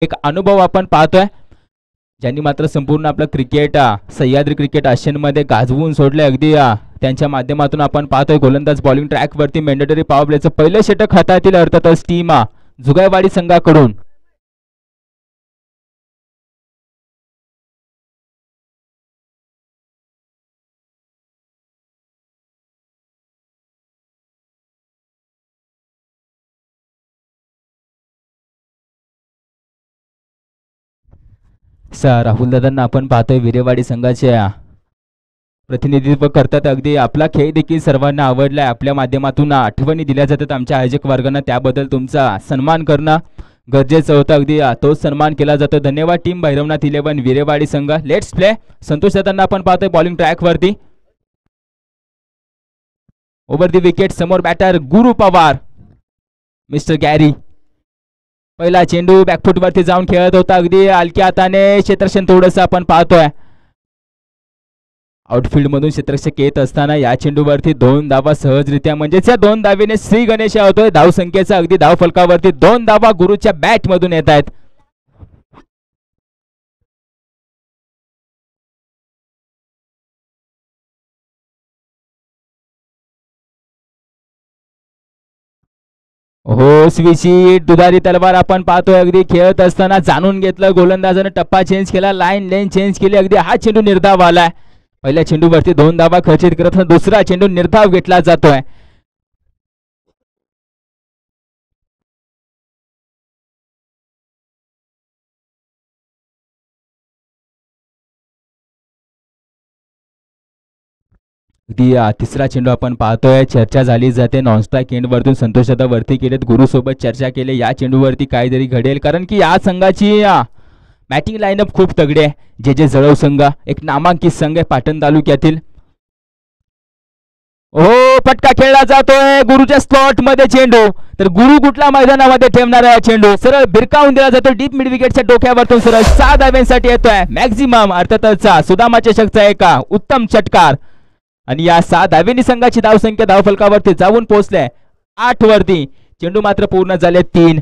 एक अनुभव आपण पाहतोय, ज्यांनी मात्र संपूर्ण आपलं क्रिकेट सह्याद्री क्रिकेट आशियानमध्ये गाजवून सोडले. अगदी त्यांच्या माध्यमातून आपण पाहतोय गोलंदाज बॉलिंग ट्रॅक वरती मॅन्डेटरी पॉवर प्लेचं पहिलं षटक हातातील अर्थातच टीम जुगायवाडी संघाकडून. राहुल दादांना आपण पाहतोय विरेवाडी संघाचे प्रतिनिधित्व करतात. अगदी आपला खेळ देखील सर्वांना आवडलाय. आपल्या माध्यमातून आठवणी दिल्या जातात आमच्या आयोजक वर्गांना, त्याबद्दल तुमचा सन्मान करणं गरजेचं होतं. अगदी तोच सन्मान केला जातो. धन्यवाद टीम भैरवनाथ 11 विरेवाडी संघ. Let's play. संतोष दादांना आपण पाहतोय बॉलिंग ट्रॅक वरती. ओव्हर दी विकेट समोर बॅटर गुरु पवार, मिस्टर गॅरी. पहिला चेंडू बॅकफुट वरती जाऊन खेळत होता अगदी हलक्या हाताने. क्षेत्ररक्षण थोडंसं आपण पाहतोय आउटफील्ड मधून क्षेत्ररक्षक येत असताना या चेंडूवरती 2 धावा सहजरित्या, म्हणजेच या 2 धावेने श्री गणेश होतोय. धाव संख्येचा अगदी धाव फलकावरती 2 धावा गुरुच्या बॅट मधून येत आहेत. हो स्विची दुधारी तलवार आपण पाहतोय. अगदी खेळत असताना जाणून घेतलं गोलंदाजाने, टप्पा चेंज केला, लाईन लेन चेंज केली. अगदी हा चेंडू निर्धाव आलाय. पहिल्या चेंडूवरती 2 धावा खर्चित करत दुसरा चेंडू निर्धाव घेतला जातोय. तिसरा चेंडू आपण पाहतोय. चर्चा झाली जाते नॉनस्ट्राईक एंड वरतून संतोष दादा वरती केलेत. गुरु सोबत चर्चा केली या चेंडूवरती काहीतरी घडेल, कारण की या संघाची बॅटिंग लाईनअप खूप तगडी आहे. जे जे जळव संघ एक नामांकित संघ आहे पाटण तालुक्यातील. हो फटका खेळला जातोय गुरुच्या स्लॉट मध्ये चेंडू. तर गुरु कुठल्या मैदानामध्ये ठेवणार आहे चेंडू? सरळ भिरकावून दिला जातो डीप मिड विकेटच्या डोक्यावरतून. सरळ 6 धाव्यांसाठी येतोय मॅक्झिमम अर्थातच सुदामा चषकचा एक उत्तम षटकार. आणि या 6 धावेनी संघाची धावसंख्या धावफलकावरती जाऊन पोहोचले 8 वरती. चेंडू मात्र पूर्ण झाले 3.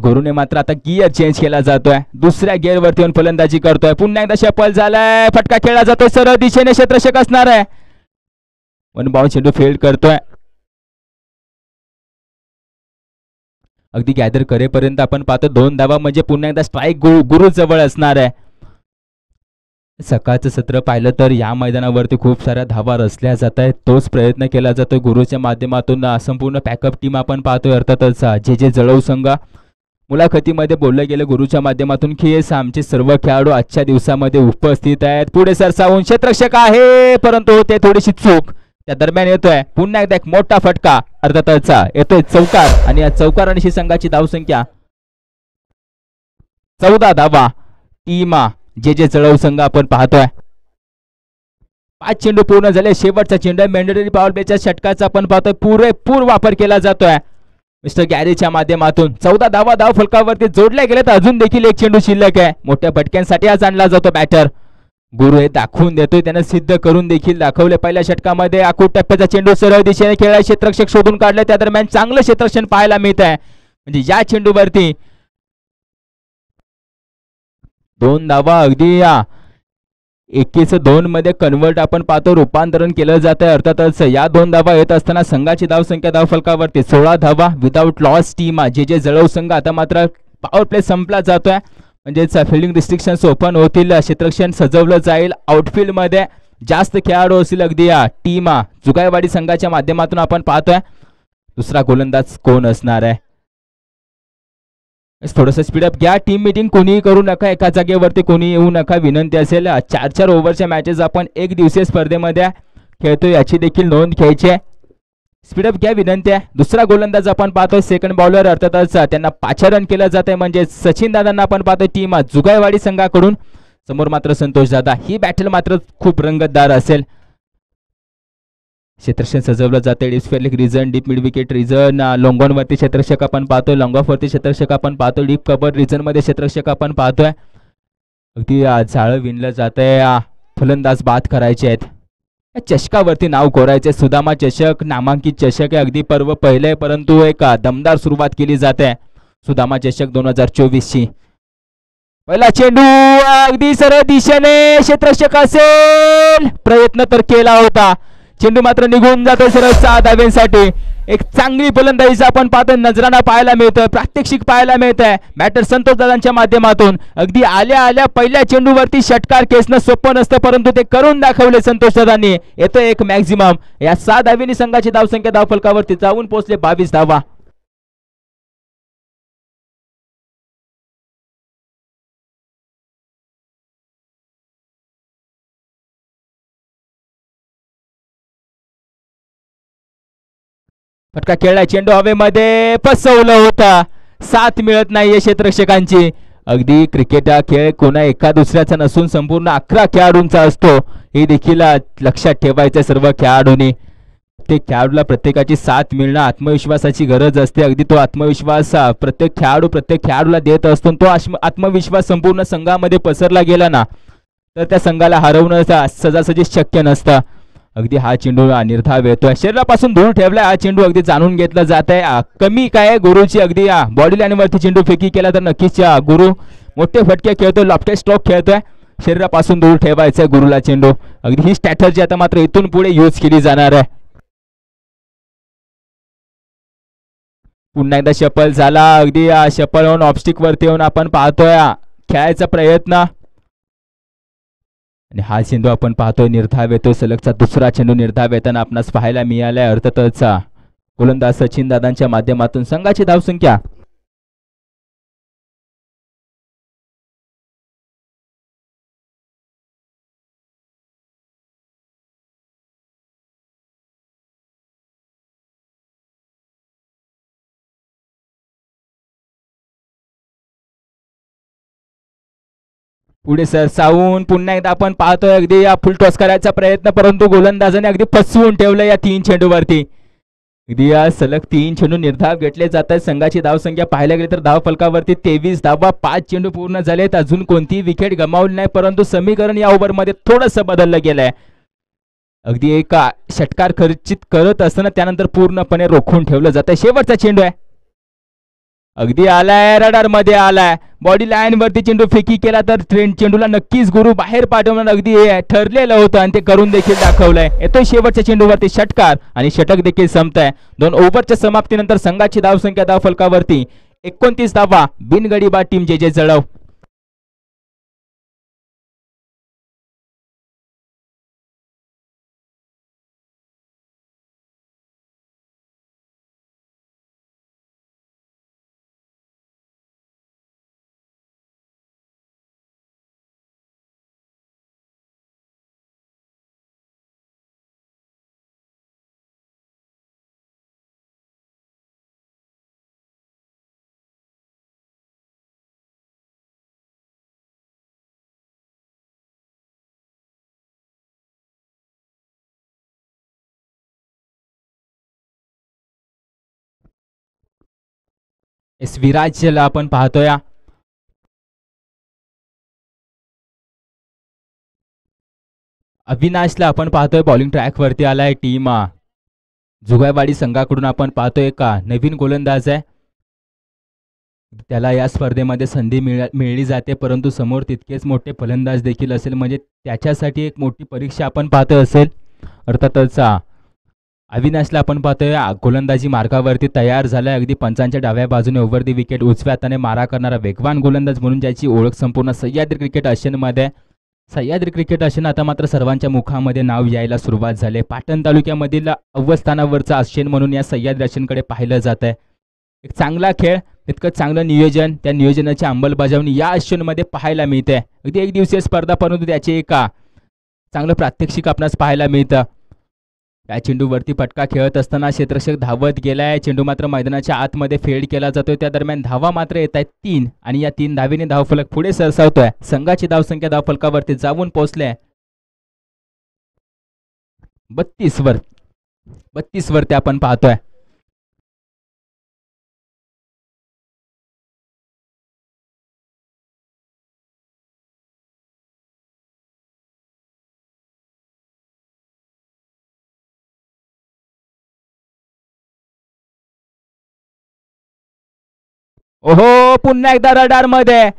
गुरुने मात्र आता गिअर चेंज केला जातोय. दुसऱ्या गिअर वरती येऊन फलंदाजी करतोय. पुन्हा एकदा शफल झालाय. फटका खेळला जातोय सरळ दिशेने. क्षेत्ररक्षक असणार आहे. 1 बाउंड चेंडू फेल्ड करतोय. अगदी गॅदर करेपर्यंत आपण पाहतो 2 धावा म्हणजे पुन्हा एकदा स्ट्राईक गुरु जवळ असणार आहे. सकाळचं सत्र पाहिलं तर या मैदानावरती खूप साऱ्या धावा रचल्या जात आहेत. तोच प्रयत्न केला जातोय गुरुच्या माध्यमातून. संपूर्ण पॅकअप टीम आपण पाहतोय अर्थातच जे जे जळव संघ. मुलाखतीमध्ये बोललं गेलं गुरुच्या माध्यमातून की आमचे सर्व खेळाडू आजच्या दिवसामध्ये उपस्थित आहेत. पुढे सरसावून क्षेत्ररक्षक आहे, परंतु ते थोडीशी चूक त्या दरम्यान येतोय. पुन्हा एकदा एक मोठा फटका अर्थातच येतोय चौकार. आणि या चौकारांशी संघाची धावसंख्या 14 धावा. टीम जे जे जळव संघ आपण पाहतोय. 5 चेंडू पूर्ण झाले. शेवटचा चेंडू मॅन्डेटरी पॉवर प्लेच्या षटकाचा आपण पाहतोय पुरेपूर वापर केला जातोय मिस्टर गॅरीच्या माध्यमातून. 14 धावा धाव फलकावरती जोडल्या गेले तर अजून देखील एक चेंडू शिल्लक आहे. मोठ्या फटक्यांसाठी आज आणला जातो बॅटर. गुरु हे दाखवून देतोय, त्याने सिद्ध करून देखील दाखवले. पहिल्या षटकामध्ये आखूट टप्प्याचा चेंडू सरळ दिशेने खेळला. क्षेत्ररक्षक शोधून काढले. त्या दरम्यान चांगलं क्षेत्ररक्षण पाहायला मिळत आहे. म्हणजे या चेंडूवरती 2 धावा अगदी 21-2 मध्ये कन्वर्ट आपण पाहतो, रूपांतरण केलं जात आहे. अर्थातच या 2 धावा येत असताना संघाची धावसंख्या धावफलकावरती 16 धावा विदाउट लॉस. टीम जे जे जळव संघ आता मात्र पॉवर प्ले संपला जातोय. म्हणजेच फिल्डिंग रिस्ट्रिक्शन्स ओपन होतील. क्षेत्ररक्षण सजवलं जाईल. आउटफील्ड मध्ये जास्त खेळाडू असतील. अगदी टीम जुगायवाडी संघाच्या माध्यमातून आपण पाहतोय. दुसरा गोलंदाज कोण असणार आहे? थोडंसं स्पीडअप घ्या. टीम मीटिंग कोणीही करू नका. एका जागेवरती कोणी येऊ नका, विनंती असेल. 4-4 ओव्हरच्या मॅचेस आपण 1 दिवसीय स्पर्धेमध्ये खेळतोय, याची देखील नोंद घ्यायची आहे. स्पीडअप घ्या, विनंती आहे. दुसरा गोलंदाज आपण पाहतोय सेकंड बॉलर अर्थातच त्यांना पाचारण केलं जात आहे. म्हणजे सचिन दादांना आपण पाहतोय टीम जुगायवाडी संघाकडून. समोर मात्र संतोष दादा. ही बॅटल मात्र खूप रंगतदार असेल. क्षेत्ररक्षण सजवलं जाते. डिस्फेलिक region, deep mid wicket region, long वरती क्षेत्ररक्षक आपण पाहतोय. लॉंग ऑफ वरती क्षेत्ररक्षक आपण पाहतोय. डीप कव्हर रिझन मध्ये क्षेत्ररक्षक आपण पाहतोय. अगदी जाळं विणलं जात आहे. फलंदाज बाद करायचे आहेत. चषकावरती नाव कोरायचे. सुदामा चषक नामांकित चषक आहे. अगदी पर्व पहिले, परंतु एक दमदार सुरुवात केली जाते. सुदामा चषक 2024 ची पहिला चेंडू अगदी सरळ दिशेने क्षेत्ररक्षक असेल, प्रयत्न तर केला होता, चेंडू मात्र निघून जातो सरळ 6 धाव्यांसाठी. एक चांगली फलंदाजी आपण पाहतो, नजराना पाहायला मिळतोय, प्रात्यक्षिक पाहायला मिळत आहे बॅटर संतोष दादांच्या माध्यमातून. अगदी आल्या आल्या पहिल्या चेंडूवरती षटकार खेचणं सोपं नसतं, परंतु ते करून दाखवले संतोष दादांनी. येतो एक मॅक्झिमम. या 6 धावेनी संघाची धावसंख्या धावफलकावरती जाऊन पोहोचले 22 धावा. फटका खेळला, चेंडू हवेमध्ये फसवलं होता, साथ मिळत नाहीये क्षेत्ररक्षकांची. अगदी क्रिकेट हा खेळ कोणा एका दुसऱ्याचा नसून संपूर्ण 11 खेळाडूंचा असतो, हे देखील लक्षात ठेवायचं सर्व खेळाडूंनी. ते खेळाडूला प्रत्येकाची साथ मिळणं, आत्मविश्वासाची गरज असते. अगदी तो आत्मविश्वास प्रत्येक खेळाडूला देत असतो. तो आत्मविश्वास संपूर्ण संघामध्ये पसरला गेला ना, तर त्या संघाला हरवणं सहजासहजी शक्य नसतं. अगदी हा चेंडू निर्धाव येतोय, शरीरापासून दूर ठेवलाय हा चेंडू, अगदी जाणून घेतलं जात आहे. कमी काय गुरुची अगदी बॉडी लाईनवरती चेंडू फेकी केला तर नक्कीच गुरु मोठे फटके खेळतोय, लॉफ्टेड स्ट्रोक खेळतोय. शरीरापासून दूर ठेवायचंय गुरुला चेंडू. अगदी ही स्ट्रॅटर्जी आता मात्र इथून पुढे यूज केली जाणार आहे. पुन्हा एकदा शफल झाला, अगदी शफल होऊन ऑफस्टिक वरती येऊन आपण पाहतोय खेळायचा प्रयत्न. आणि हा चेंडू आपण पाहतोय निर्धाव येतोय, सलगचा दुसरा चेंडू निर्धाव येताना आपणास पाहायला मिळालाय. अर्थातच गोलंदाज सचिन दादांच्या माध्यमातून संघाची धावसंख्या पुढे सरसावून पुन्हा एकदा आपण पाहतोय अगदी फुल टॉस करायचा प्रयत्न, परंतु गोलंदाजाने अगदी फसवून ठेवलं या 3 चेंडूवरती. अगदी सलग 3 चेंडू निर्धाव घेतले जात आहेत. संघाची धावसंख्या पाहायला गेली तर धाव फलकावरती 23 धावा, 5 चेंडू पूर्ण झालेत, अजून कोणतीही विकेट गमावली नाही, परंतु समीकरण या ओव्हरमध्ये थोडंसं बदललं गेलंय. अगदी एक षटकार खर्चित करत असताना त्यानंतर पूर्णपणे रोखून ठेवलं जातं. शेवटचा चेंडू आहे, अगदी आलाय, रडार मध्ये आलाय, बॉडी लाईन वरती चेंडू फेकी केला तर चेंडूला नक्कीच गुरु बाहेर पाठवणं अगदी ठरलेलं होतं आणि ते करून देखील दाखवलंय. येतोय शेवटच्या चेंडूवरती षटकार आणि षटक देखील संपतंय. 2 ओव्हरच्या समाप्तीनंतर संघाची धावसंख्या धाव फलकावरती 29 धावा. बिनगडीबाद टीम जे जळव. एस विराजला आपण पाहतोय, अविनाशला आपण पाहतोय बॉलिंग ट्रॅक वरती आलाय. टीम जुगायवाडी संघाकडून आपण पाहतोय का नवीन गोलंदाज आहे, त्याला या स्पर्धेमध्ये संधी मिळली जाते, परंतु समोर तितकेच मोठे फलंदाज देखील असेल, म्हणजे त्याच्यासाठी एक मोठी परीक्षा आपण पाहतोय असेल. अर्थातच अविनाशला आपण पाहतोय गोलंदाजी मार्गावरती तयार झालाय. अगदी पंचांच्या डाव्या बाजूने ओव्हर दी विकेट उजव्या हाताने मारा करणारा वेगवान गोलंदाज म्हणून ज्याची ओळख संपूर्ण सह्याद्री क्रिकेट आशियामध्ये. सह्याद्री क्रिकेट आशियान आता मात्र सर्वांच्या मुखामध्ये नाव यायला सुरुवात झाले. पाटण तालुक्यामधील अव्वल स्थानावरचा आशियन म्हणून या सह्याद्री आशियानकडे पाहिलं जात आहे. एक चांगला खेळ, इतकं चांगलं नियोजन, त्या नियोजनाची अंमलबजावणी या आशियानमध्ये पाहायला मिळते. अगदी एक दिवसीय स्पर्धा, परंतु त्याचे एक चांगलं प्रात्यक्षिक आपणास पाहायला मिळतं. या चेंडूवरती फटका खेळत असताना क्षेत्ररक्षक धावत गेलाय, चेंडू मात्र मैदानाच्या आतमध्ये फेड केला जातोय. त्या दरम्यान धावा मात्र येत आहेत 3 आणि या 3 धावेने धावफलक पुढे सरसावतोय. संघाची धावसंख्या धावफलकावरती जाऊन पोहोचले 32 वरती आपण पाहतोय. ओहो, पुन्हा एकदा रडार मध्ये.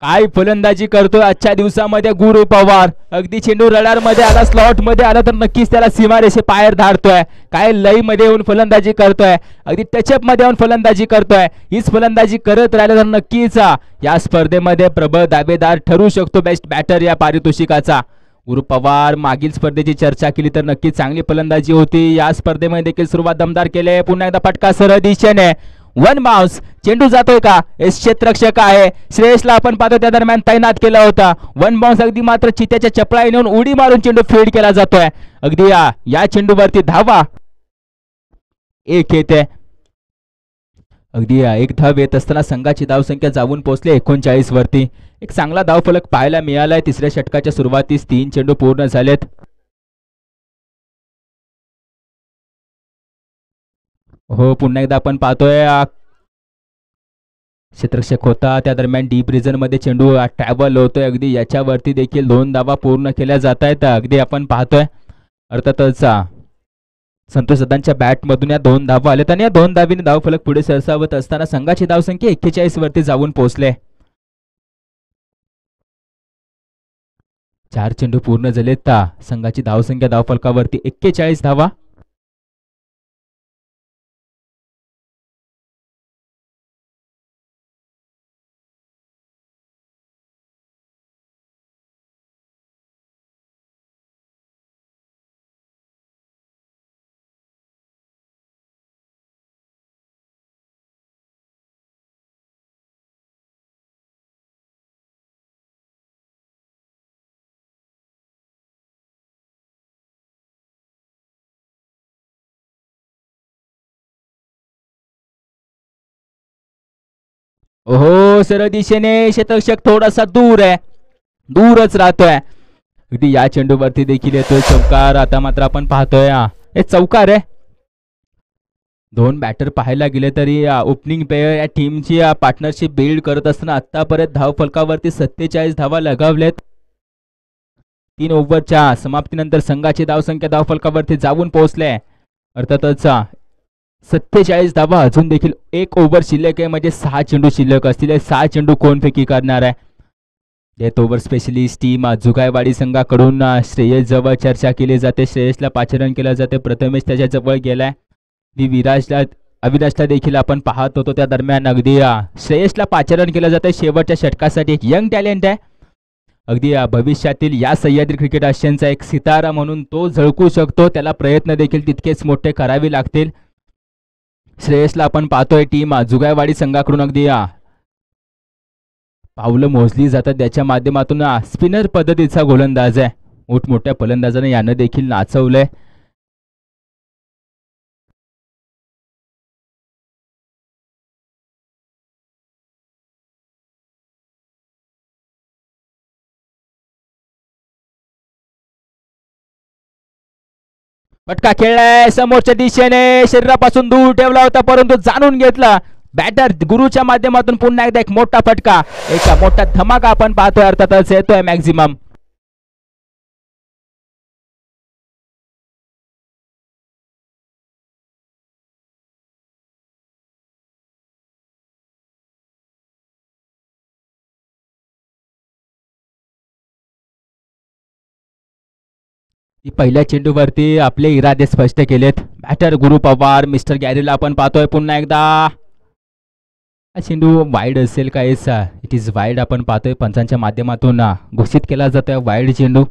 काय फलंदाजी करतोय आजच्या दिवसामध्ये गुरु पवार. अगदी चेंडू रडार मध्ये आला, स्लॉट मध्ये आला तर नक्कीच त्याला सीमारेषे पायर धाडतोय. काय लई मध्ये येऊन फलंदाजी करतोय, अगदी टचअप मध्ये येऊन फलंदाजी करतोय. हीच फलंदाजी करत राहिलं तर नक्कीच या स्पर्धेमध्ये प्रबळ दावेदार ठरू शकतो बेस्ट बॅटर या पारितोषिकाचा. गुरु पवार मागील स्पर्धेची चर्चा केली तर नक्कीच चांगली फलंदाजी होती. या स्पर्धेमध्ये देखील सुरुवात दमदार केले. पुन्हा एकदा फटका सरळ दिशेने, वन बाउन्स. चेंडू जातोय का, एस क्षेत्ररक्षक आहे श्रेयसला आपण पाहतो त्या दरम्यान तैनात केला होता. वन बाउन्स अगदी मात्र चित्याच्या चपळाई नेऊन उडी मारून चेंडू फीड केला जातोय. अगदी या चेंडूवरती धावा एक येते. अगदी एक धाव येत असताना संघाची धावसंख्या जाऊन पोहोचली 39 वरती. एक चांगला धावफलक पाहायला मिळालाय. तिसऱ्या षटकाच्या सुरुवातीस 3 चेंडू पूर्ण झालेत. हो, पुन्हा एकदा आपण पाहतोय क्षेत्ररक्षक होता त्या दरम्यान डीप रिजन मध्ये चेंडू ट्रॅव्हल होतोय. अगदी याच्यावरती देखील 2 धावा पूर्ण केल्या जात आहेत. अगदी आपण पाहतोय अर्थातच संतोष दादांच्या बॅट मधून या 2 धावा आल्यात आणि या 2 धावीने धावफलक पुढे सरसावत असताना संघाची धावसंख्या 41 वरती जाऊन पोहोचले. 4 चेंडू पूर्ण झालेत. संघाची धावसंख्या धावफलकावरती 41 धावा. ओहो, सरळ दिशेने क्षेत्ररक्षक थोडासा दूर आहे, दूरच राहतोय. अगदी या चेंडूवरती देखील येतोय चौकार. आता मात्र आपण पाहतोय हे चौकार आहे. 2 बॅटर पाहायला गेले तरी ओपनिंग पेयर या टीमची पार्टनरशिप बिल्ड करत असताना आतापर्यंत धावफलकावरती 47 धावा लगावलेत. 3 ओव्हरच्या समाप्तीनंतर संघाची धावसंख्या धावफलकावरती जाऊन पोहोचले. अर्थातच 47 धावा. अजून देखील 1 ओव्हर शिल्लक आहे, म्हणजे 6 चेंडू शिल्लक असतील. 6 चेंडू कोण फेकी करणार आहे. डेथ ओव्हर स्पेशलिस्ट टीम जुगायवाडी संघाकडून श्रेयस जवळ चर्चा केली जाते. श्रेयसला पाचारण केलं जाते. प्रथमेश त्याच्या जवळ गेलाय. विराजला अविनाशला देखील आपण पाहत होतो त्या दरम्यान अगदी श्रेयसला पाचारण केलं जातं. शेवटच्या षटकासाठी एक यंग टॅलेंट आहे. अगदी भविष्यातील या सह्याद्री क्रिकेट आशियाचा एक सितारा म्हणून तो झळकू शकतो. त्याला प्रयत्न देखील तितकेच मोठे करावे लागतील. श्रेयसला आपण पाहतोय टीम जुगायवाडी संघाकडून अगदी पावलं मोजली जातात. त्याच्या माध्यमातून स्पिनर पद्धतीचा गोलंदाज आहे. मोठमोठ्या फलंदाजाने यानं देखील नाचवलंय. फटका खेळलाय समोरच्या दिशेने, शरीरापासून दूर ठेवला होता परंतु जाणून घेतला बॅटर गुरुच्या माध्यमातून. पुन्हा एकदा एक मोठा फटका, एक मोठा धमाका आपण पाहतोय. अर्थातच येतोय मॅक्झिमम. पहिल्या चेंडूवरती आपले इरादे स्पष्ट केलेत. बॅटर गुरु पवार मिस्टर गॅरीला आपण पाहतोय पुन्हा एकदा. चेंडू वाईड असेल का, इट इज वाईड आपण पाहतोय. पंचांच्या माध्यमातून घोषित केला जातोय वाईड चेंडू.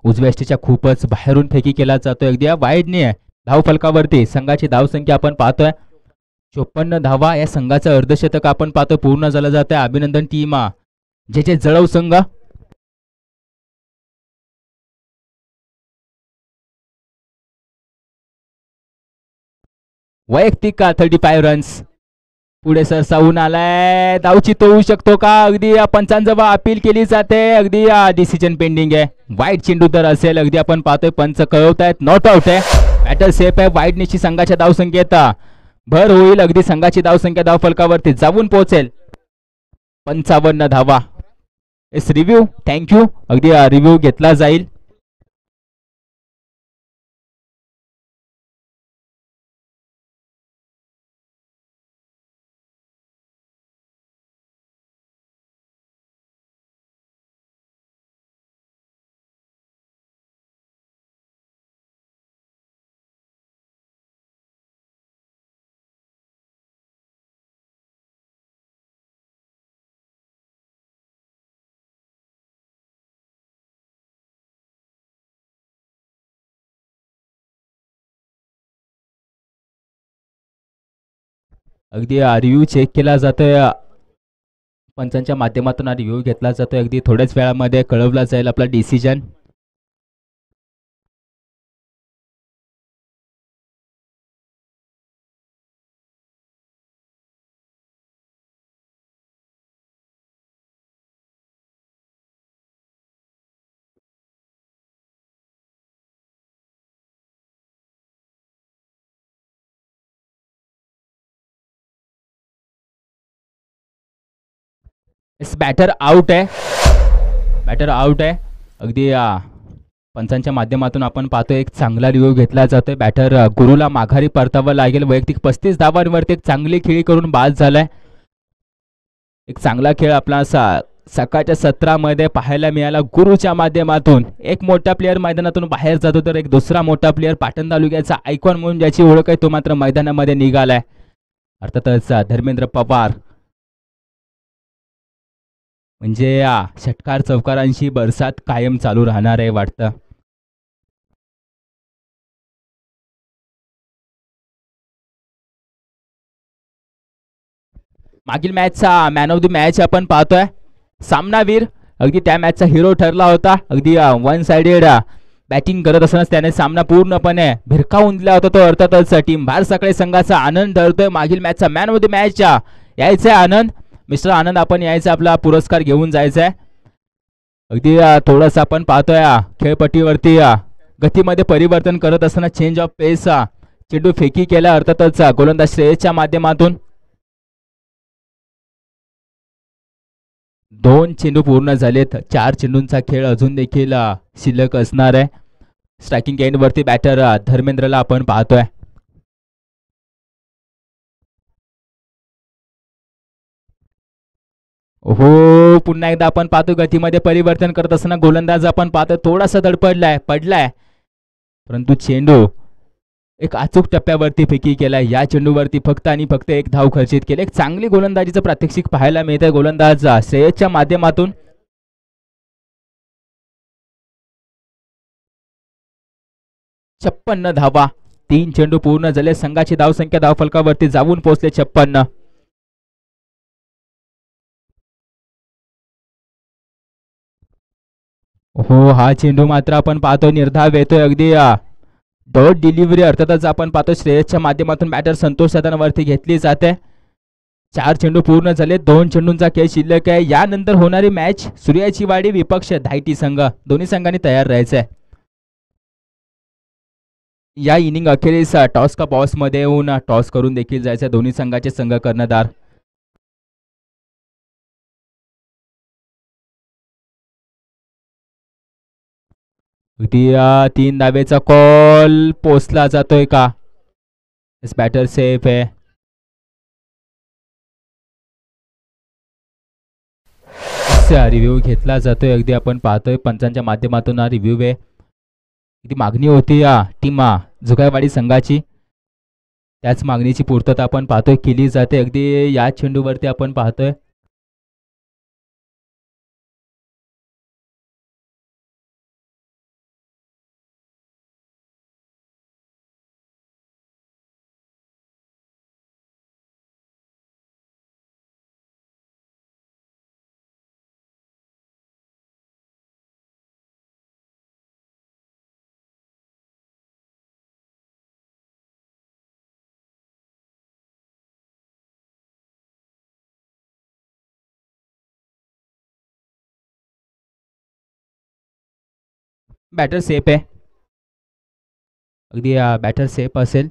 उजव्या यष्टीच्या खूपच बाहेरून फेकी केला जातोय. अगदी वाईडने धावफलकावरती संघाची धावसंख्या आपण पाहतोय 54 धावा. या संघाचं अर्धशतक आपण पाहतोय पूर्ण झालं जात आहे. अभिनंदन टीम जे जळव संघ. वैयक्तिक 35 रन्स. पुढे सरसावून आलाय. धावचित होऊ शकतो का, अगदी पंचांजवळ अपील केली जाते. अगदी डिसिजन पेंडिंग आहे. वाईट चेंडू तर असेल. अगदी आपण पाहतोय पंच कळवतायत नॉट आउट आहे. बॅटर सेफ आहे. वाईड निशी संघाच्या धावसंख्येत भर होईल. अगदी संघाची धावसंख्या धावफलकावरती जाऊन पोहोचेल 55 धावा. S review thank you. अगदी रिव्ह्यू घेतला जाईल. अगदी रिव्ह्यू चेक केला जातोय, पंचांच्या माध्यमातून रिव्ह्यू घेतला जातोय. अगदी थोड्याच वेळामध्ये कळवला जाईल आपला डिसिजन. बॅटर आउट आहे, बॅटर आउट आहे. अगदी पंचांच्या माध्यमातून आपण पाहतोय एक चांगला रिव्ह्यू घेतला जातोय. बॅटर गुरुला माघारी परतावं लागेल. वैयक्तिक 35 धावांवरती एक चांगली खेळी करून बाद झालाय. एक चांगला खेळ आपला सकाळच्या सत्रामध्ये पाहायला मिळाला. गुरुच्या माध्यमातून एक मोठा प्लेअर मैदानातून बाहेर जातो तर एक दुसरा मोठा प्लेअर पाटण तालुक्याचा आयकॉन म्हणून ज्याची ओळख आहे तो मात्र मैदानामध्ये निघालाय. अर्थातच धर्मेंद्र पवार. म्हणजे षटकार चौकारांची बरसात कायम चालू राहणार आहे वाटतं. मागील मॅचचा मॅन ऑफ द मॅच आपण पाहतोय. सामनावीर अगदी त्या मॅचचा हिरो ठरला होता. अगदी वन साइडेड बॅटिंग करत असतानाच त्याने सामना पूर्णपणे भिरकावून दिला होता. तो अर्थातच टीम भार सकाळी संघाचा आनंद ठरतोय. मागील मॅचचा मॅन ऑफ द मॅच यायचा आनंद. मिस्टर आनंद आपण यायचा आपला पुरस्कार घेऊन जायचा आहे. अगदी थोडंसं आपण पाहतोय खेळपट्टीवरती गतीमध्ये परिवर्तन करत असताना चेंज ऑफ पेस चेंडू फेकी केला अर्थातच गोलंदाज श्रेयसच्या माध्यमातून. 2 चेंडू पूर्ण झालेत. 4 चेंडूंचा खेळ अजून देखील शिल्लक असणार आहे. स्ट्रायकिंग एंड वरती बॅटर धर्मेंद्रला आपण पाहतोय. हो पुन्हा एकदा आपण पाहतो गतीमध्ये परिवर्तन करत असताना गोलंदाज आपण पाहतो थोडासा पडलाय, परंतु चेंडू एक अचूक टप्प्यावरती फेकी केला. या चेंडूवरती फक्त आणि फक्त एक धाव खर्चित केले. एक चांगली गोलंदाजीचं प्रात्यक्षिक पाहायला मिळतंय गोलंदाज श्रेयसच्या माध्यमातून. 56 धावा, 3 चेंडू पूर्ण झाले. संघाची धावसंख्या धावफलकावरती जाऊन पोहोचले 56. हो हा चेंडू मात्र आपण पाहतो निर्धाव येतोय. अगदी डॉट डिलिव्हरी अर्थातच आपण पाहतो श्रेयसच्या माध्यमातून बॅटर संतोष सदांवरती घेतली जाते. 4 चेंडू पूर्ण झाले. 2 चेंडूंचा खेळ शिल्लक आहे. यानंतर होणारी मॅच सूर्याची वाडी विपक्ष धायटी संघ. दोन्ही संघांनी तयार राहायचंय. या इनिंग अखेरीस टॉस का बॉस मध्ये येऊन टॉस करून देखील जायचं दोन्ही संघाचे संघ कर्णधार. अगदी 3 धावेचा कॉल पोचला जातोय का? बॅटर सेफ आहे. रिव्ह्यू घेतला जातोय. अगदी आपण पाहतोय पंचांच्या माध्यमातून हा रिव्ह्यू आहे. किती मागणी होती या टीम जुगायवाडी संघाची, त्याच मागणीची पूर्तता आपण पाहतोय केली जाते. अगदी या चेंडूवरती आपण पाहतोय बॅटर सेफ आहे. अगदी बॅटर सेफ असेल.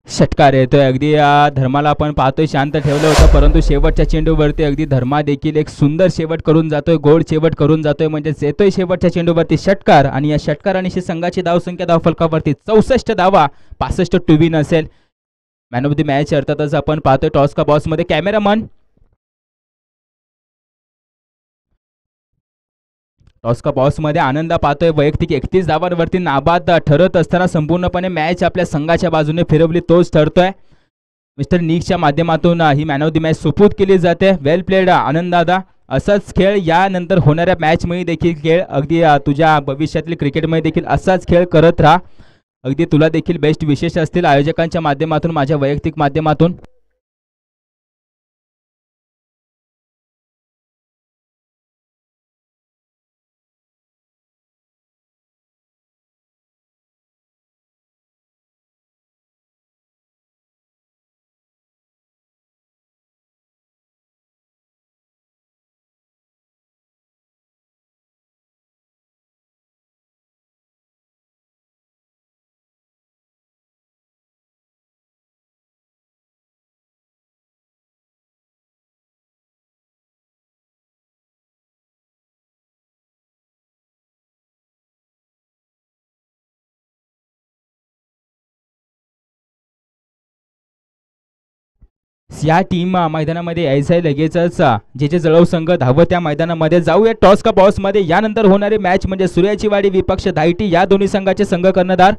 षटकार येतोय. अगदी धर्माला आपण पाहतोय शांत ठेवलं होतं, परंतु शेवटच्या चेंडूवरती अगदी धर्मा देखील एक सुंदर शेवट करून जातोय, गोड शेवट करून जातोय. म्हणजे येतोय शेवटच्या चेंडूवरती षटकार आणि या षटकारानिशी संघाची धावसंख्या धावफलकावरती 64 धावा, 65 टू विन असेल. मॅन ऑफ द मॅच अर्थातच आपण पाहतोय टॉस का बॉस मध्ये कॅमेरामन. टॉस का बॉस मध्ये आनंद पाहतोय वैयक्तिक 31 धावांवरती नाबाद ठरत असताना संपूर्णपणे मॅच आपल्या संघाच्या बाजूने फिरवली तोच ठरतोय. मिस्टर निकच्या माध्यमातून he man of the match सुपूर्द केली जाते. वेल प्लेड आनंद दादा. असाच खेळ यानंतर होणाऱ्या मॅचमध्ये देखील खेळ. अगदी तुझ्या भविष्यातील क्रिकेटमध्ये देखील असाच खेळ करत राहा. अगदी तुला देखील बेस्ट विशेष असतील आयोजकांच्या माध्यमातून, माझ्या वैयक्तिक माध्यमातून. या टीम मैदानामध्ये यायचं आहे लगेचच. जे जे जळव संघ धावत त्या मैदानामध्ये जाऊया टॉस का बॉस मध्ये. यानंतर होणारी मॅच म्हणजे सूर्याची वाडी विपक्ष धायटी. या दोन्ही संघाचे संघ कर्णधार.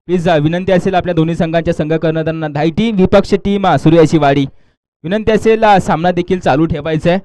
प्लीज विनंती असेल आपल्या दोन्ही संघांच्या संघ कर्णधारांना. धायटी विपक्ष टीम सूर्याची वाडी. विनंती असेल सामना देखील चालू ठेवायचा आहे.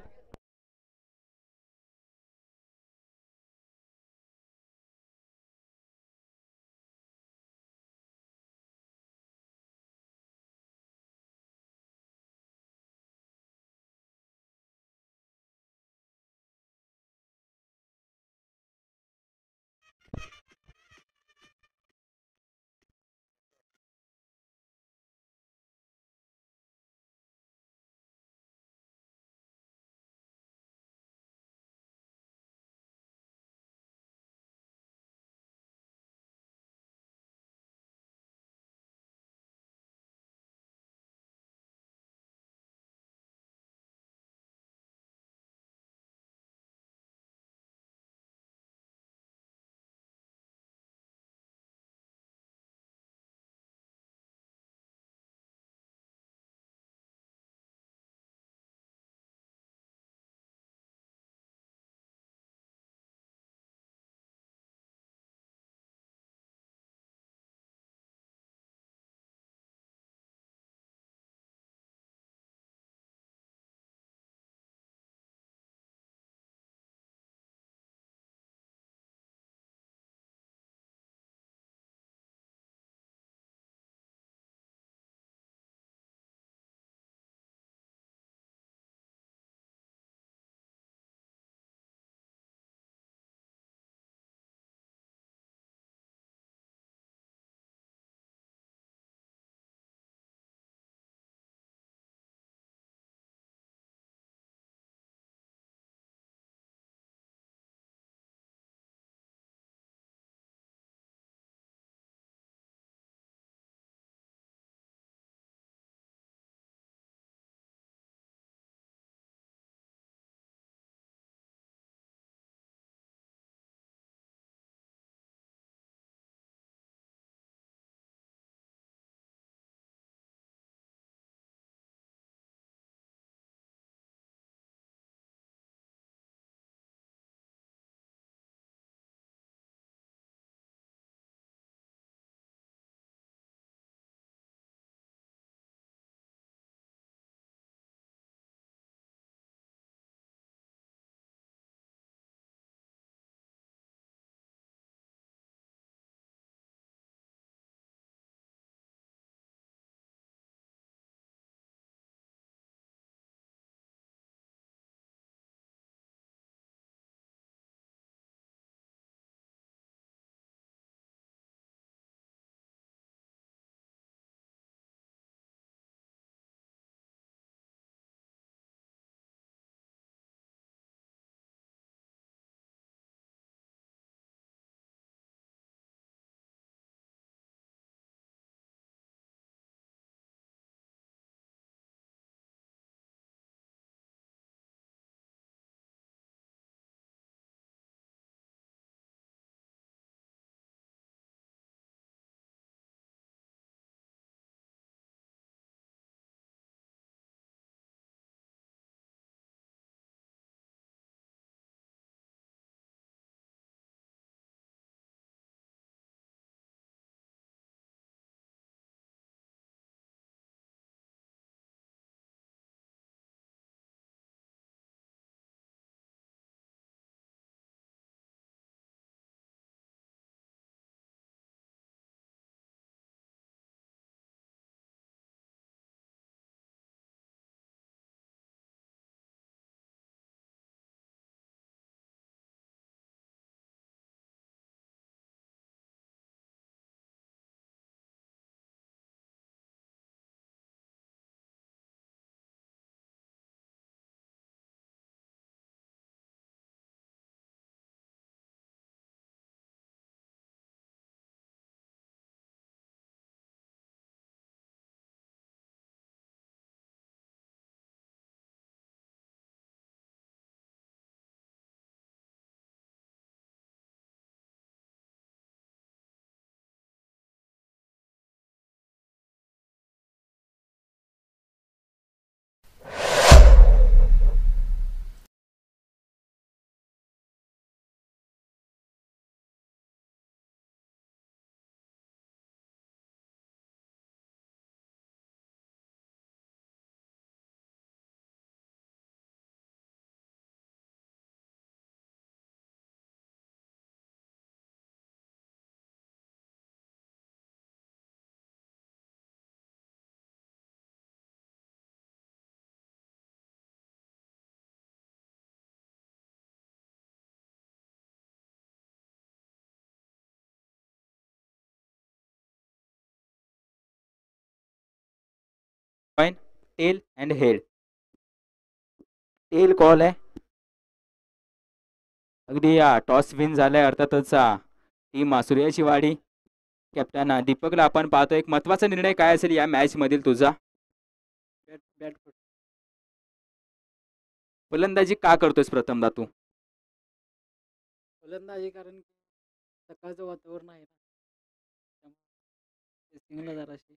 Tail and head. Tail call आहे. अगदी टॉस विन झालाय अर्थातच टीम सूर्याची वाडी. कॅप्टन दीपकला आपण पाहतो. एक महत्वाचा निर्णय काय असेल या मॅच मधील तुझा? फलंदाजी का करतोयस प्रथमदा तू? फलंदाजी कारण सकाळचं वातावरण आहे ना, त्यामुळे जराशी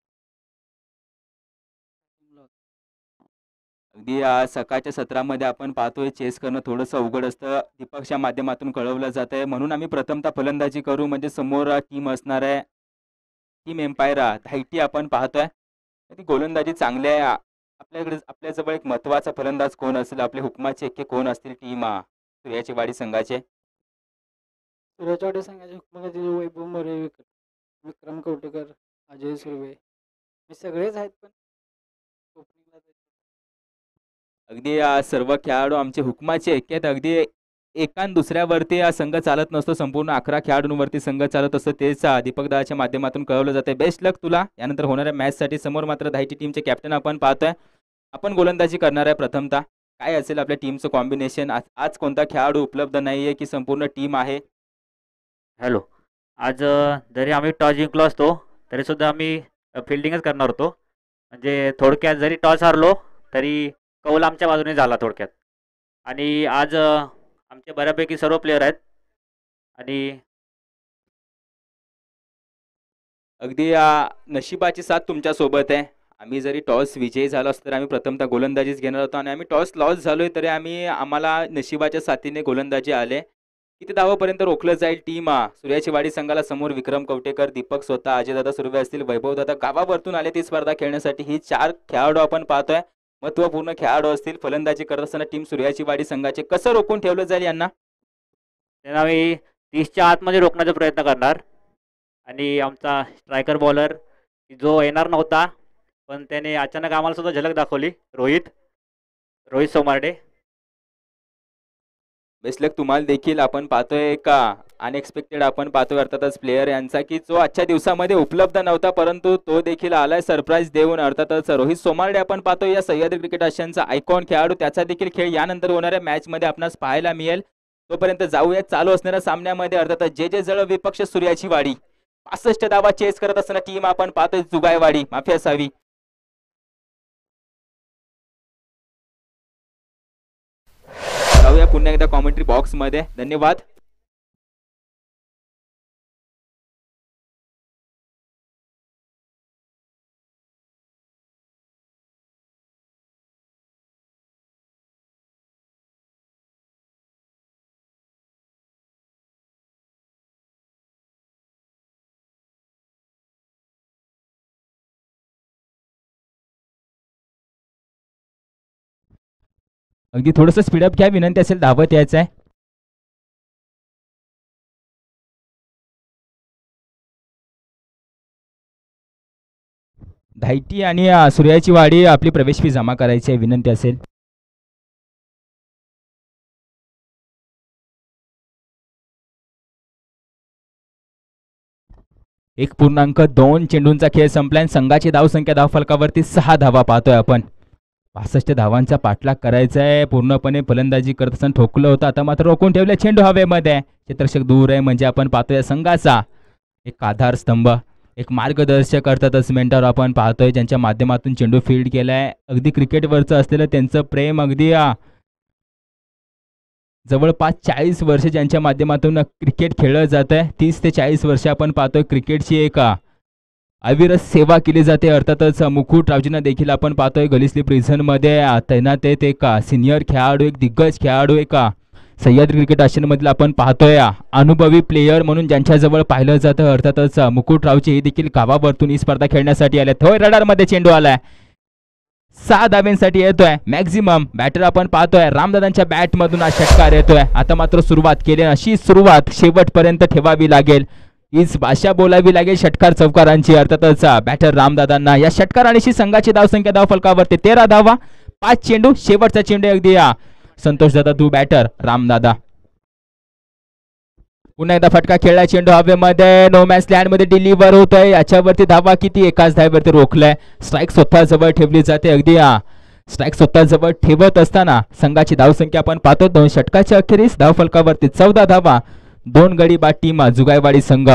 अगदी सकाळच्या सत्रामध्ये आपण पाहतोय चेस करणं थोडंसं अवघड असतं. दीपकच्या माध्यमातून कळवलं जात आहे म्हणून आम्ही प्रथमतः फलंदाजी करू म्हणजे समोर टीम असणार आहे. टीम एम्पायर धायटी आपण पाहतोय. ती गोलंदाजी चांगली आहे. आपल्याकडे आपल्याजवळ एक महत्वाचा फलंदाज कोण असेल? आपले हुकमाचे एक्के कोण असतील टीम सूर्याची वाडी संघाचे? सूर्याच्या संघाचे हुकमाचे वैभव मोरे, विक्रम कवटेकर, अजय सुर्वे हे सगळेच आहेत. पण opening ला अगदी सर्व खेळाडू आमचे हुकमाचे एक्के आहेत. अगदी एकान दुसऱ्यावरती संघ चालत नसतो. संपूर्ण 11 खेळाडूंवरती संघ चालत असतो. तेच दीपक दादाच्या माध्यमातून कळवलं जाते. बेस्ट लक तुला यानंतर होणाऱ्या मॅचसाठी. समोर मात्र धायटी टीमचे कॅप्टन आपण पाहतोय. आपण गोलंदाजी करणार आहे प्रथमतः. काय असेल आपल्या टीमचं कॉम्बिनेशन? आज कोणता खेळाडू उपलब्ध नाहीये की संपूर्ण टीम आहे? हॅलो, आज जरी आम्ही टॉस जिंकलो असतो तरीसुद्धा आम्ही फिल्डिंगच करणार होतो. म्हणजे थोडक्यात जरी टॉस हारलो तरी कौल आमच्या बाजूने झाला थोडक्यात. आणि आज आमचे बऱ्यापैकी सर्व प्लेयर आहेत. आणि अगदी नशिबाची साथ तुमच्या सोबत आहे. आम्ही जरी टॉस विजयी झालो असतो तर आम्ही प्रथमतः गोलंदाजीच घेणार होतो आणि आम्ही टॉस लॉस झालोय तरी आम्हाला नशिबाच्या साथीने गोलंदाजी आले. किती धावापर्यंत रोखलं जाईल टीम सूर्याची वाडी संघाला? समोर विक्रम कवटेकर, दीपक स्वतः, अजयदादा सुर्वे असतील, वैभवदादा गावावरतून आले ती स्पर्धा खेळण्यासाठी. ही 4 खेळाडू आपण पाहतोय. महत्वपूर्ण खेळाडू असतील. फलंदाजी करत असताना टीम सूर्याची वाडी संघाचे कसं रोखून ठेवलं जाईल यांना? त्यांना आम्ही 30च्या आतमध्ये रोखण्याचा प्रयत्न करणार. आणि आमचा स्ट्रायकर बॉलर जो येणार नव्हता पण त्याने अचानक आम्हाला सुद्धा झलक दाखवली, रोहित सोमार्डे. बेस्ट लक तुम्हाला देखील. आपण पाहतोय का अनएक्सपेक्टेड आपण पाहतोय अर्थातच प्लेयर यांचा की जो आजच्या दिवसामध्ये उपलब्ध नव्हता परंतु तो देखील आलाय सरप्राईज देऊन. अर्थातच रोहित सोमार्डे आपण पाहतोय या सह्याद्री क्रिकेट आशियाचा आयकॉन खेळाडू. त्याचा देखील खेळ यानंतर होणाऱ्या मॅच मध्ये आपणास पाहायला मिळेल. तोपर्यंत जाऊया चालू असणाऱ्या सामन्यामध्ये. अर्थातच जे जळ विपक्ष सूर्याची वाडी 65 धावा चेस करत असताना टीम आपण पाहतोय जुगायवाडी माफी असावी. जाऊया पुन्हा एकदा कॉमेंट्री बॉक्स मध्ये. धन्यवाद. अगदी थोडंसं स्पीडअप घ्या विनंती असेल. धावत यायचं आहे. धायटी आणि सूर्याची वाडी आपली प्रवेश फी जमा करायची आहे विनंती असेल. एक पूर्णांक 2 चेंडूंचा खेळ संपलाय. संघाची धावसंख्या धावफलकावरती 6 धावा पाहतोय आपण. 65 धावांचा पाठलाग करायचा आहे. पूर्णपणे फलंदाजी करत असताना ठोकलं होतं. आता मात्र रोखून ठेवलं चेंडू हवेमध्ये. क्षेत्ररक्षक दूर आहे म्हणजे आपण पाहतोय संघाचा एक आधारस्तंभ, एक मार्गदर्शक अर्थातच मेंटर आपण पाहतोय ज्यांच्या माध्यमातून चेंडू फील्ड केलाय. अगदी क्रिकेटवरचं असलेलं त्यांचं प्रेम अगदी जवळपास 40 वर्ष ज्यांच्या माध्यमातून क्रिकेट खेळलं जात आहे. 30 ते 40 वर्ष आपण पाहतोय क्रिकेटची एक अविरत सेवा केली जाते. अर्थातच मुकुटरावजींना देखील आपण पाहतोय गलिस्ली प्रिझन मध्ये तैनात आहेत. एक सिनियर खेळाडू, एक दिग्गज खेळाडू, एक सह्याद्री क्रिकेट आशियामधील आपण पाहतोय अनुभवी प्लेयर म्हणून ज्यांच्याजवळ पाहिलं जातं. अर्थातच मुकुटरावजी हे देखील गावावरतून ही स्पर्धा खेळण्यासाठी आले. थोय रडार मध्ये चेंडू आलाय. 6 धाव्यांसाठी येतोय मॅक्झिमम. बॅटर आपण पाहतोय रामदादांच्या बॅट मधून हा षटकार येतोय. आता मात्र सुरुवात केली. अशी सुरुवात शेवटपर्यंत ठेवावी लागेल. हीच भाषा बोलावी लागेल षटकार चौकारांची. अर्थातच बॅटर रामदादांना या षटकारांशी संघाची धावसंख्या धावफलकावरती 13 धावा, 5 चेंडू. शेवटचा चेंडू अगदी संतोष दादा तू बॅटर रामदादा. पुन्हा एकदा फटका खेळला. चेंडू हवेमध्ये नो मॅच लँड मध्ये डिलिव्हर होतोय. याच्यावरती धावा किती? एकाच धावेवरती रोखलाय. स्ट्राईक स्वतः जवळ ठेवली जाते. अगदी स्ट्राईक स्वतः जवळ ठेवत असताना संघाची धावसंख्या आपण पाहतो 2 षटकाच्या अखेरीस धावफलकावरती 14 धावा, 2 गडी बाद टीम जुगायवाडी संघ.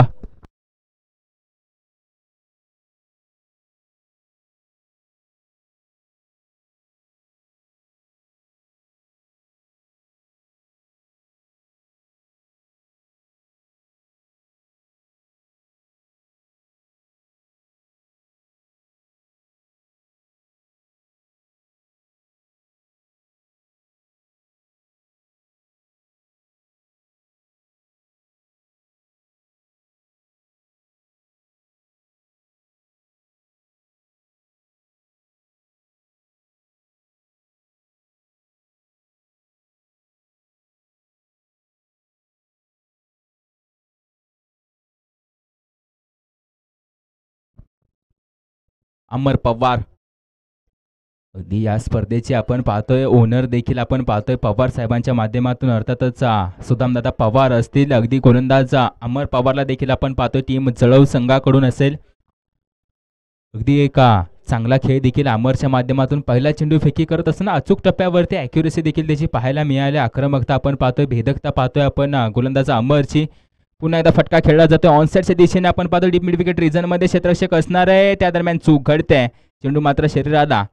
अमर पवार अगदी या स्पर्धेचे आपण पाहतोय ओनर देखील आपण पाहतोय पवार साहेबांच्या माध्यमातून, अर्थातच सुदामदादा पवार असतील. अगदी गोलंदाज अमर पवारला देखील आपण पाहतोय टीम जळव संघाकडून असेल. अगदी एक चांगला खेळ देखील अमरच्या माध्यमातून पहिला चेंडू फेकी करत असताना अचूक टप्प्यावरती ॲक्युरेसी देखील त्याची पाहायला मिळाली. आक्रमकता आपण पाहतोय, भेदकता पाहतोय आपण गोलंदाज अमरची. पुन्हा एकदा फटका खेळला जातोय ऑनसाइडच्या दिशेने आपण पाहतो डीप मिड विकेट रिजनमध्ये क्षेत्ररक्षक असणार आहे. त्या दरम्यान चूक घडते, चेंडू मात्र शरीराला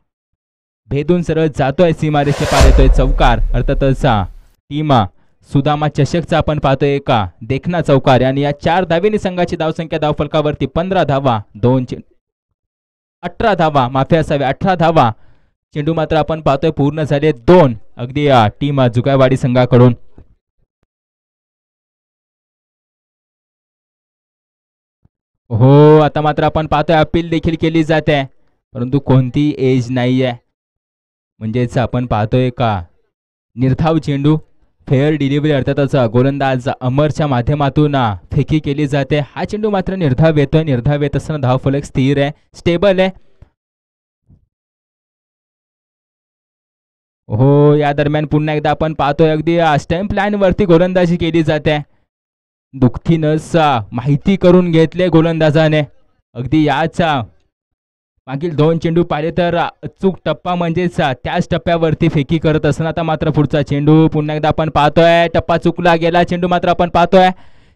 भेदून सरळ जातोय, सीमारेषे पार येतोय चौकार. अर्थातच टीम सुदामा चषकचा आपण पाहतोय एका देखना चौकार आणि या 4 धावेनी संघाची धावसंख्या धावफलकावरती 15 धावा, 18 धावा, माफी असावी 18 धावा. चेंडू मात्र आपण पाहतोय पूर्ण झाले 2 अगदी टीम जुगायवाडी संघाकडून. हो, आता मात्र आपण पाहतोय अपील देखील केली जाते, परंतु कोणती एज नाहीये. म्हणजेच आपण पाहतोय का निर्धाव चेंडू फेअर डिलिव्हरी, अर्थातच गोलंदाज अमरच्या माध्यमातून फेकी केली जाते. हा चेंडू मात्र निर्धाव येतोय. निर्धाव येत असताना धावफलक स्थिर आहे, स्टेबल आहे. हो, या दरम्यान पुन्हा एकदा आपण पाहतोय अगदी स्टॅम्प लाईन वरती गोलंदाजी केली जाते. दुःखी नस माहिती करून घेतले गोलंदाजाने. अगदी याच मागील 2 चेंडू पाहिले तर अचूक टप्पा म्हणजेच त्याच टप्प्यावरती फेकी करत असताना आता मात्र पुढचा चेंडू पुन्हा एकदा आपण पाहतोय, टप्पा चुकला गेला. चेंडू मात्र आपण पाहतोय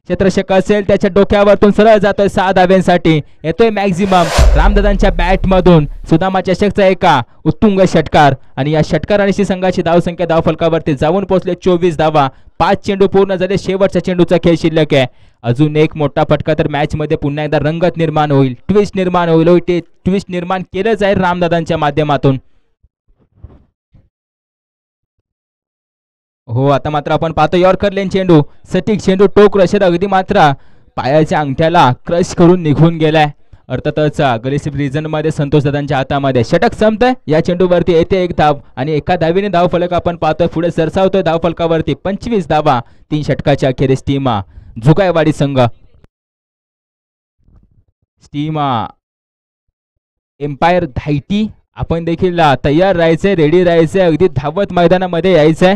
क्षेत्ररक्षक असेल त्याच्या डोक्यावरतून सरळ जातोय 6 धाव्यांसाठी. येतोय मॅक्झिमम रामदादांच्या बॅटमधून सुदामा चषकचा एका उत्तुंग षटकार आणि या षटकारांशी संघाची धावसंख्या धावफलकावरती जाऊन पोहोचले 24 धावा. 5 चेंडू पूर्ण झाले, शेवटच्या चेंडूचा खेळ शिल्लक आहे. अजून एक मोठा फटका तर मॅच मध्ये पुन्हा एकदा रंगत निर्माण होईल, ट्विस्ट निर्माण होईल. ते ट्विस्ट निर्माण केलं जाईल रामदादांच्या माध्यमातून. हो, आता मात्र आपण पाहतो यॉर्कर लेन चेंडू, सटीक चेंडू, टोक क्रशर अगदी मात्र पायाच्या अंगठ्याला क्रश करून निघून गेलाय. अर्थातच अग्रेसिव्ह रिजन मध्ये संतोष दादांच्या हातामध्ये षटक संपतंय. या चेंडूवरती येते 1 धाव आणि एका धावेने धावफलक आपण पाहतोय पुढे सरसावतोय धावफलकावरती 25 धावा. 3 षटकाच्या अखेरीस टीम जुगायवाडी संघ टीम एम्पायर धायटी आपण देखील तयार राहायचंय, रेडी राहायचंय, अगदी धावत मैदानामध्ये यायचंय.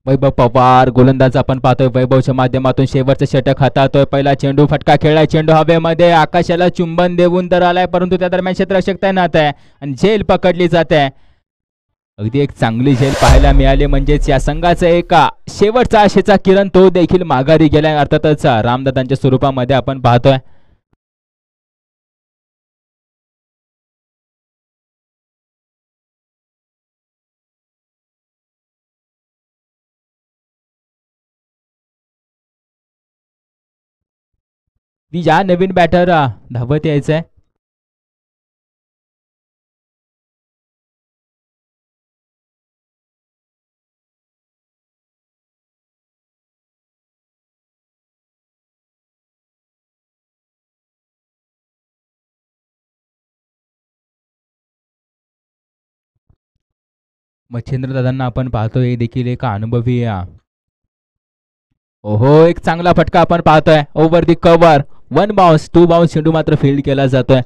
वैभव पवार गोलंदाज आपण पाहतोय, वैभवच्या माध्यमातून शेवटचं षटक हाताळतोय. पहिला चेंडू फटका खेळलाय, चेंडू हवेमध्ये आकाशाला चुंबन देऊन तर आलाय, परंतु त्या दरम्यान क्षेत्ररक्षक तैनात आहे आणि झेल पकडली जाते. अगदी एक चांगली झेल पाहायला मिळाली, म्हणजेच या संघाचा एका शेवटचा आशेचा किरण तो देखील माघारी गेलाय. अर्थातच रामदादांच्या स्वरूपामध्ये आपण पाहतोय. या नवीन बॅटर धावत यायचंय. मच्छिंद्र दादांना आपण पाहतोय देखील एक अनुभवी ओहो, एक चांगला फटका आपण पाहतोय ओव्हर दी कव्हर. 1 बाउन्स 2 बाउन्स चेंडू मात्र फील्ड केला जातोय.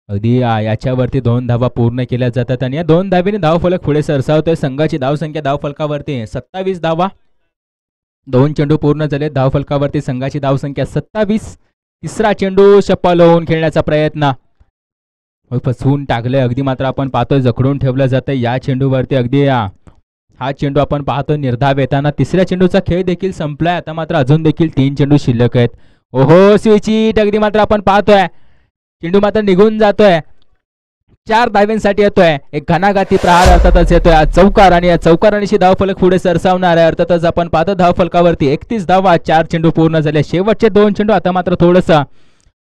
अगदी याच्यावरती 2 धावा पूर्ण केल्या जातात आणि या 2 धावेने धावफलक पुढे सरसावतोय. संघाची धावसंख्या धावफलकावरती 27 धावा. 2 चेंडू पूर्ण झाले. धावफलकावरती संघाची धावसंख्या 27. तिसरा चेंडू शप्पा लावून खेळण्याचा प्रयत्न फसवून टाकले. अगदी मात्र आपण पाहतोय जखडून ठेवलं जातं या चेंडूवरती. अगदी हा चेंडू आपण पाहतोय निर्धाव येताना. तिसऱ्या चेंडूचा खेळ देखील संपलाय. आता मात्र अजून देखील 3 चेंडू शिल्लक आहेत. ओहो स्विचिट अगदी मात्र आपण पाहतोय चेंडू मात्र निघून जातोय. 4 धाव्यांसाठी येतोय. एक घणाघाती प्रहार अर्थातच येतोय चौकार आणि या चौकारांशी धावफलक पुढे सरसावणार आहे. अर्थातच आपण पाहतो धावफलकावरती 31 धावा. 4 चेंडू पूर्ण झाले. शेवटचे 2 चेंडू. आता मात्र थोडंसं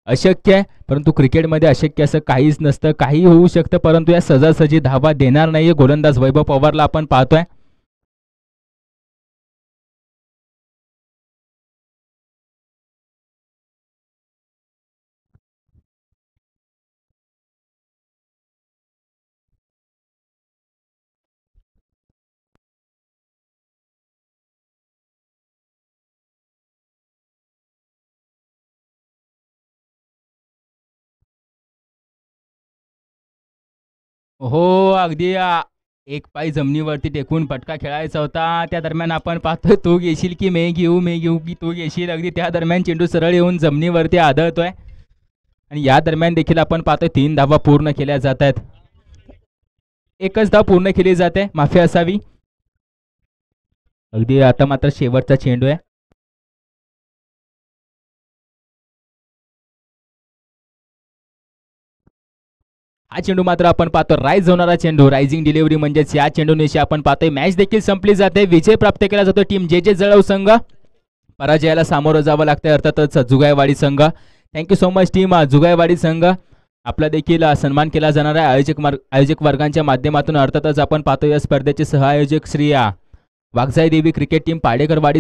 अशक्य आहे परंतु क्रिकेटमध्ये अशक्य असं काहीच नसतं. काही होऊ शकतं परंतु या सहजासहजी धावा देणार नाहीये गोलंदाज वैभव पवारला आपण पाहतोय. हो अगदी एक पाय जमिनीवरती टेकून फटका खेळायचा होता. त्या दरम्यान आपण पाहतोय तू घेशील की मी घेऊ की तू घेशील. अगदी त्या दरम्यान चेंडू सरळ येऊन जमिनीवरती आदळतोय आणि या दरम्यान देखील आपण पाहतोय 3 धावा पूर्ण केल्या जात आहेत. एकच धाव पूर्ण केली जाते माफी असावी. अगदी आता मात्र शेवटचा चेंडू आहे. हा चेंडू मात्र आपण पाहतो राईज होणारा चेंडू. रायझिंग डिलिव्हरी म्हणजेच या चेंडूनिशी आपण पाहतोय मॅच देखील संपली जाते. विजय प्राप्त केला जातो टीम जे जे जळगाव संघ. पराजयाला सामोरं जावं लागतंय अर्थातच जुगायवाडी संघ. थँक्यू सो मच टीम जुगायवाडी संघ. आपला देखील सन्मान केला जाणार आहे आयोजक वर्गांच्या माध्यमातून. अर्थातच आपण पाहतो या स्पर्धेचे सहआयोजक श्री वाघजाई देवी क्रिकेट टीम पाडेकरवाडी